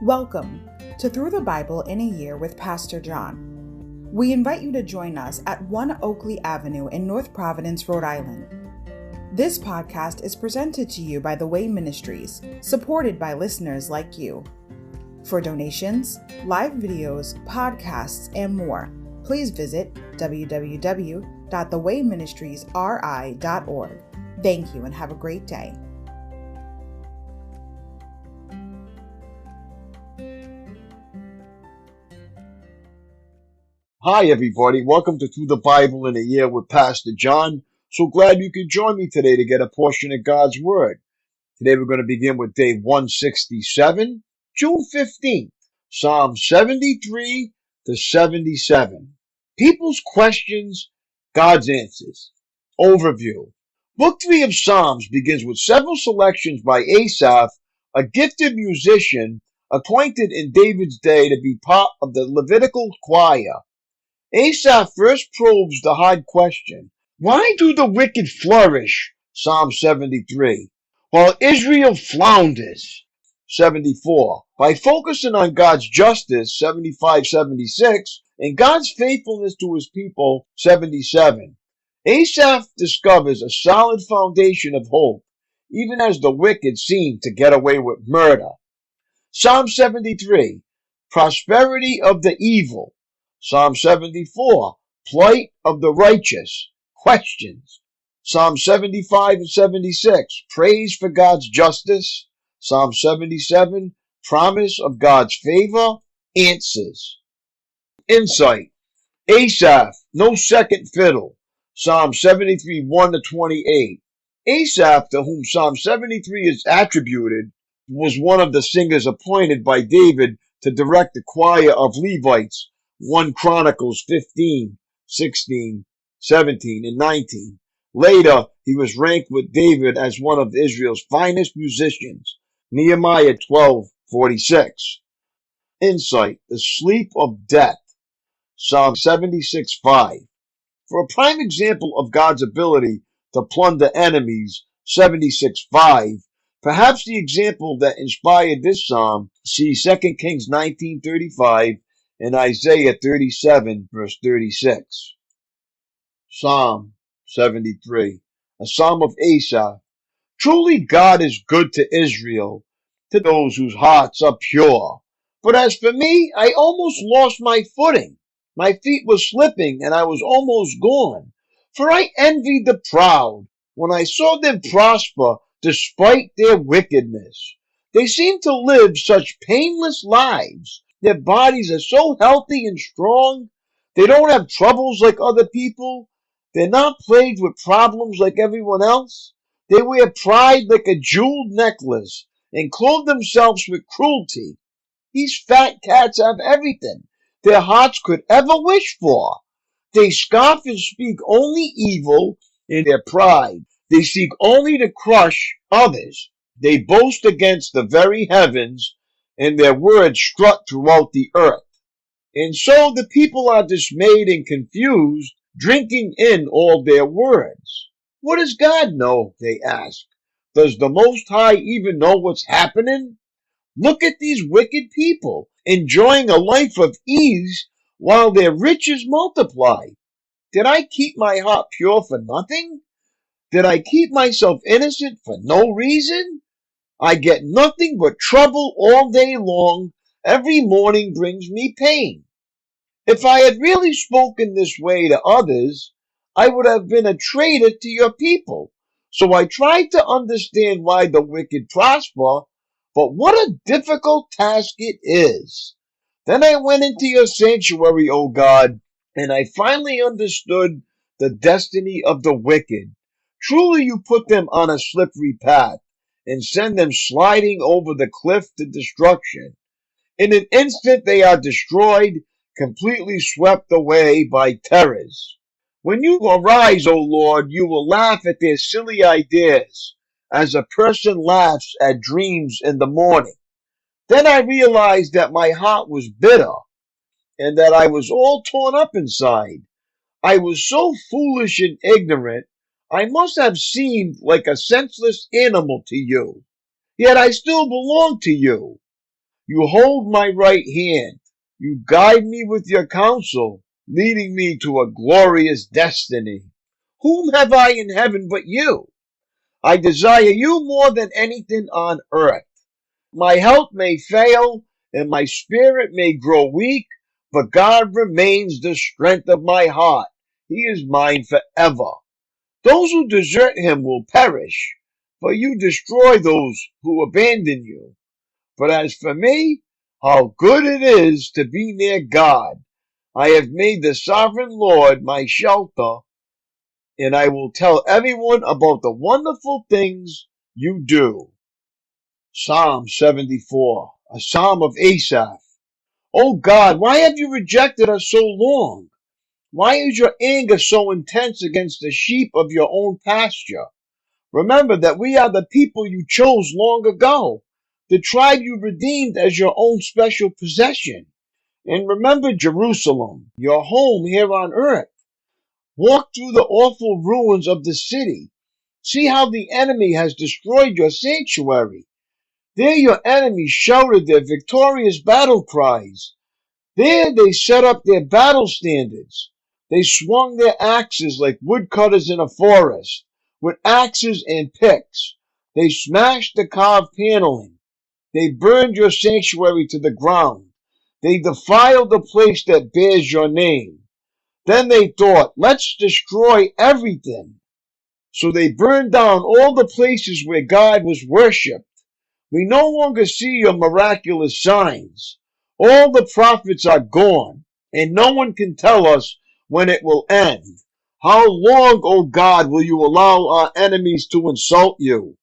Welcome to Through the Bible in a Year with Pastor John. We invite you to join us at 1 Oakleigh Avenue in North Providence, Rhode Island. This podcast is presented to you by The Way Ministries, supported by listeners like you. For donations, live videos, podcasts, and more, please visit www.thewayministriesri.org. Thank you and have a great day. Hi, everybody. Welcome to Through the Bible in a Year with Pastor John. So glad you could join me today to get a portion of God's Word. Today we're going to begin with day 167, June 15th, Psalm 73 to 77. People's questions, God's answers. Overview. Book 3 of Psalms begins with several selections by Asaph, a gifted musician appointed in David's day to be part of the Levitical choir. Asaph first probes the hard question, why do the wicked flourish? Psalm 73. While Israel flounders. 74. By focusing on God's justice, 75-76, and God's faithfulness to his people, 77. Asaph discovers a solid foundation of hope, even as the wicked seem to get away with murder. Psalm 73. Prosperity of the evil. Psalm 74, plight of the righteous, questions. Psalm 75 and 76, praise for God's justice. Psalm 77, promise of God's favor, answers. Insight. Asaph, no second fiddle. Psalm 73, 1-28. Asaph, to whom Psalm 73 is attributed, was one of the singers appointed by David to direct the choir of Levites. 1 Chronicles 15, 16, 17, and 19. Later, he was ranked with David as one of Israel's finest musicians. Nehemiah 12:46. Insight, the sleep of death. Psalm 76:5. For a prime example of God's ability to plunder enemies, 76:5. Perhaps the example that inspired this psalm, see 2 Kings 19:35. In Isaiah 37, verse 36. Psalm 73, a psalm of Asaph. Truly God is good to Israel, to those whose hearts are pure. But as for me, I almost lost my footing. My feet were slipping, and I was almost gone. For I envied the proud when I saw them prosper despite their wickedness. They seem to live such painless lives. Their bodies are so healthy and strong. They don't have troubles like other people. They're not plagued with problems like everyone else. They wear pride like a jeweled necklace and clothe themselves with cruelty. These fat cats have everything their hearts could ever wish for. They scoff and speak only evil in their pride. They seek only to crush others. They boast against the very heavens, and their words strut throughout the earth. And so the people are dismayed and confused, drinking in all their words. What does God know? They ask. Does the Most High even know what's happening? Look at these wicked people, enjoying a life of ease while their riches multiply. Did I keep my heart pure for nothing? Did I keep myself innocent for no reason? I get nothing but trouble all day long. Every morning brings me pain. If I had really spoken this way to others, I would have been a traitor to your people. So I tried to understand why the wicked prosper, but what a difficult task it is. Then I went into your sanctuary, O God, and I finally understood the destiny of the wicked. Truly you put them on a slippery path and send them sliding over the cliff to destruction. In an instant they are destroyed, completely swept away by terrors. When you arise, O Lord, you will laugh at their silly ideas, as a person laughs at dreams in the morning. Then I realized that my heart was bitter, and that I was all torn up inside. I was so foolish and ignorant, I must have seemed like a senseless animal to you. Yet I still belong to you. You hold my right hand. You guide me with your counsel, leading me to a glorious destiny. Whom have I in heaven but you? I desire you more than anything on earth. My health may fail and my spirit may grow weak, but God remains the strength of my heart. He is mine forever. Those who desert him will perish, but you destroy those who abandon you. But as for me, how good it is to be near God. I have made the sovereign Lord my shelter, and I will tell everyone about the wonderful things you do. Psalm 74, a psalm of Asaph. O God, why have you rejected us so long? Why is your anger so intense against the sheep of your own pasture? Remember that we are the people you chose long ago, the tribe you redeemed as your own special possession. And remember Jerusalem, your home here on earth. Walk through the awful ruins of the city. See how the enemy has destroyed your sanctuary. There your enemies shouted their victorious battle cries. There they set up their battle standards. They swung their axes like woodcutters in a forest. With axes and picks, they smashed the carved paneling. They burned your sanctuary to the ground. They defiled the place that bears your name. Then they thought, let's destroy everything. So they burned down all the places where God was worshipped. We no longer see your miraculous signs. All the prophets are gone, and no one can tell us when it will end. How long, O God, will you allow our enemies to insult you?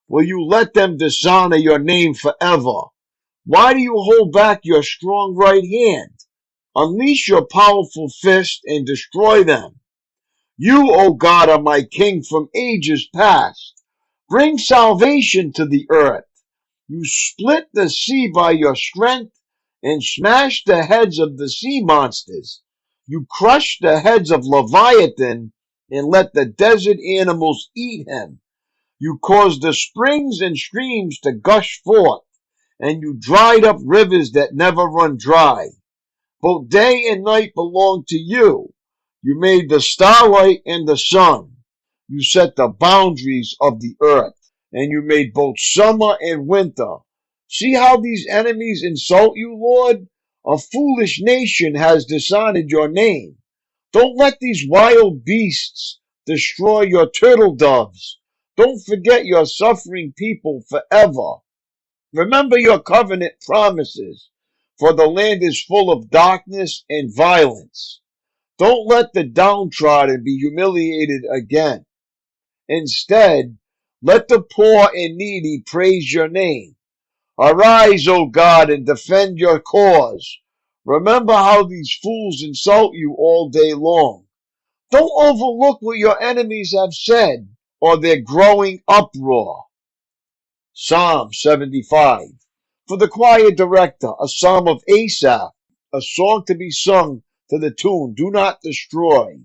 Will you let them dishonor your name forever? Why do you hold back your strong right hand? Unleash your powerful fist and destroy them. You, O God, are my King from ages past. Bring salvation to the earth. You split the sea by your strength and smashed the heads of the sea monsters. You crushed the heads of Leviathan and let the desert animals eat him. You caused the springs and streams to gush forth, and you dried up rivers that never run dry. Both day and night belong to you. You made the starlight and the sun. You set the boundaries of the earth, and you made both summer and winter. See how these enemies insult you, Lord? A foolish nation has dishonored your name. Don't let these wild beasts destroy your turtle doves. Don't forget your suffering people forever. Remember your covenant promises, for the land is full of darkness and violence. Don't let the downtrodden be humiliated again. Instead, let the poor and needy praise your name. Arise, O God, and defend your cause. Remember how these fools insult you all day long. Don't overlook what your enemies have said, or their growing uproar. Psalm 75. For the choir director, a psalm of Asaph, a song to be sung to the tune, Do Not Destroy.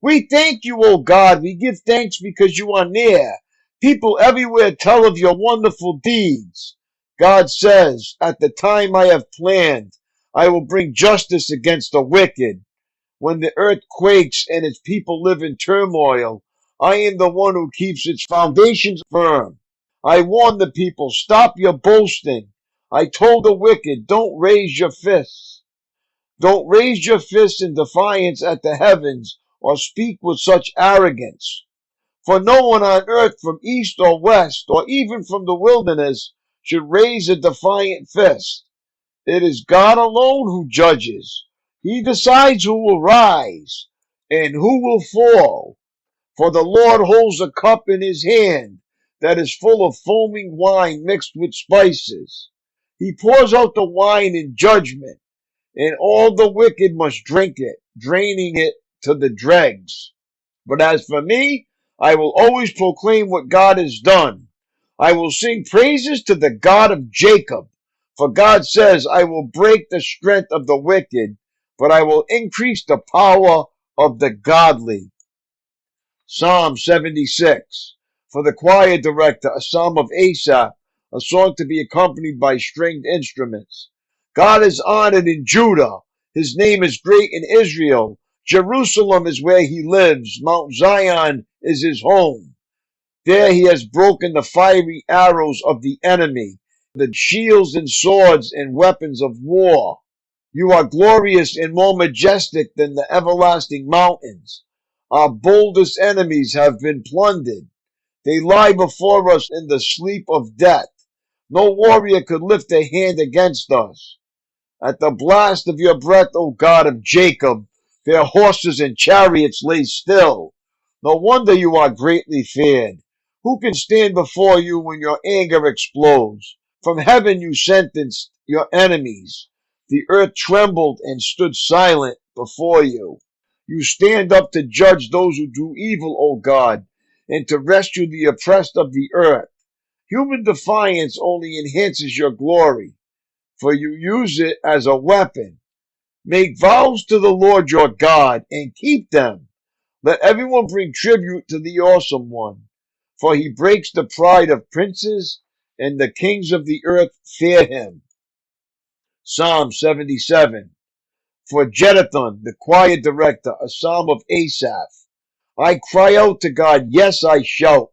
We thank you, O God. We give thanks because you are near. People everywhere tell of your wonderful deeds. God says, at the time I have planned, I will bring justice against the wicked. When the earth quakes and its people live in turmoil, I am the one who keeps its foundations firm. I warned the people, stop your boasting. I told the wicked, don't raise your fists. Don't raise your fists in defiance at the heavens or speak with such arrogance. For no one on earth from east or west or even from the wilderness should raise a defiant fist. It is God alone who judges. He decides who will rise and who will fall. For the Lord holds a cup in his hand that is full of foaming wine mixed with spices. He pours out the wine in judgment, and all the wicked must drink it, draining it to the dregs. But as for me, I will always proclaim what God has done. I will sing praises to the God of Jacob. For God says, I will break the strength of the wicked, but I will increase the power of the godly. Psalm 76. For the choir director, a psalm of Asaph, a song to be accompanied by stringed instruments. God is honored in Judah. His name is great in Israel. Jerusalem is where he lives. Mount Zion is his home. There he has broken the fiery arrows of the enemy, the shields and swords and weapons of war. You are glorious and more majestic than the everlasting mountains. Our boldest enemies have been plundered. They lie before us in the sleep of death. No warrior could lift a hand against us. At the blast of your breath, O God of Jacob, their horses and chariots lay still. No wonder you are greatly feared. Who can stand before you when your anger explodes? From heaven you sentenced your enemies. The earth trembled and stood silent before you. You stand up to judge those who do evil, O God, and to rescue the oppressed of the earth. Human defiance only enhances your glory, for you use it as a weapon. Make vows to the Lord your God and keep them. Let everyone bring tribute to the awesome one, for he breaks the pride of princes, and the kings of the earth fear him. Psalm 77. For Jeduthun, the choir director, a psalm of Asaph. I cry out to God, yes, I shout.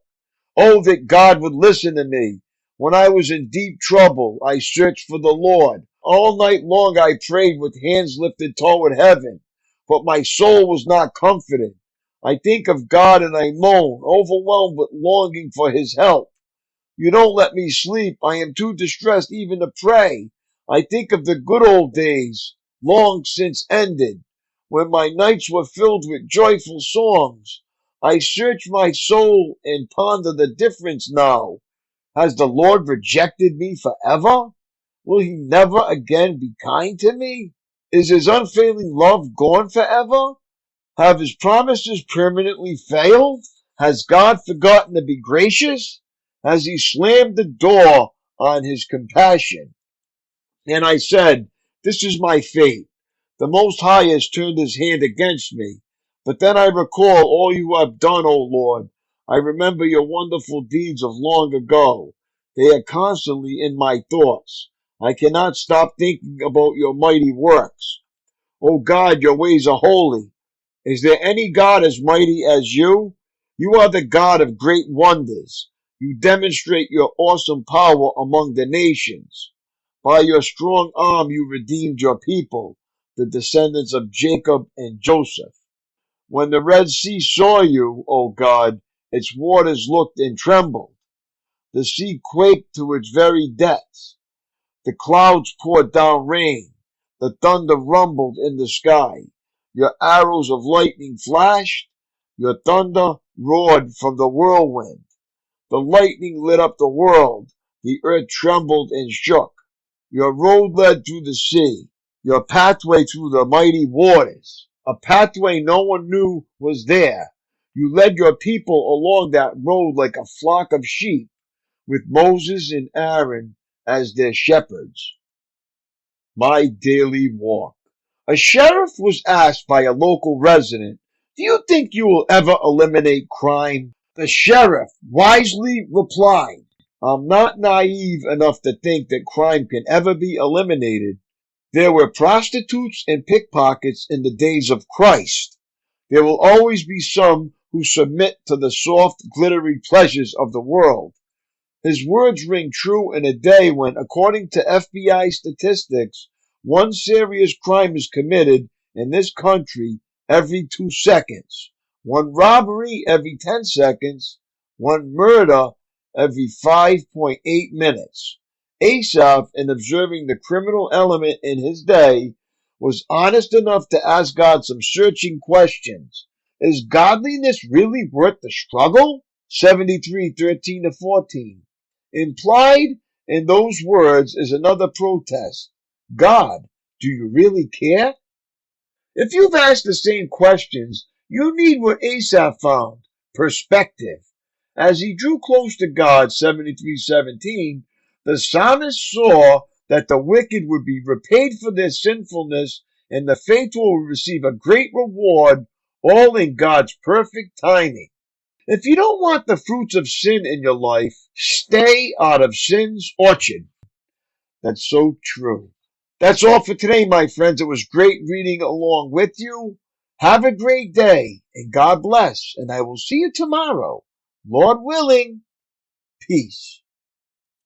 Oh, that God would listen to me. When I was in deep trouble, I searched for the Lord. All night long I prayed with hands lifted toward heaven, but my soul was not comforted. I think of God and I moan, overwhelmed with longing for his help. You don't let me sleep. I am too distressed even to pray. I think of the good old days, long since ended, when my nights were filled with joyful songs. I search my soul and ponder the difference now. Has the Lord rejected me forever? Will he never again be kind to me? Is his unfailing love gone forever? Have his promises permanently failed? Has God forgotten to be gracious? Has he slammed the door on his compassion? And I said, this is my fate. The Most High has turned his hand against me. But then I recall all you have done, O Lord. I remember your wonderful deeds of long ago. They are constantly in my thoughts. I cannot stop thinking about your mighty works. O God, your ways are holy. Is there any God as mighty as you? You are the God of great wonders. You demonstrate your awesome power among the nations. By your strong arm you redeemed your people, the descendants of Jacob and Joseph. When the Red Sea saw you, O God, its waters looked and trembled. The sea quaked to its very depths. The clouds poured down rain. The thunder rumbled in the sky. Your arrows of lightning flashed. Your thunder roared from the whirlwind. The lightning lit up the world. The earth trembled and shook. Your road led through the sea. Your pathway through the mighty waters. A pathway no one knew was there. You led your people along that road like a flock of sheep, with Moses and Aaron as their shepherds. My daily walk. A sheriff was asked by a local resident, do you think you will ever eliminate crime? The sheriff wisely replied, I'm not naive enough to think that crime can ever be eliminated. There were prostitutes and pickpockets in the days of Christ. There will always be some who submit to the soft, glittery pleasures of the world. His words ring true in a day when, according to FBI statistics, one serious crime is committed in this country every 2 seconds, one robbery every 10 seconds, one murder every 5.8 minutes. Asaph, in observing the criminal element in his day, was honest enough to ask God some searching questions. Is godliness really worth the struggle? 73:13-14. Implied in those words is another protest. God, do you really care? If you've asked the same questions, you need what Asaph found, perspective. As he drew close to God, 73:17, the psalmist saw that the wicked would be repaid for their sinfulness and the faithful would receive a great reward, all in God's perfect timing. If you don't want the fruits of sin in your life, stay out of sin's orchard. That's so true. That's all for today, my friends. It was great reading along with you. Have a great day, and God bless, and I will see you tomorrow. Lord willing, peace.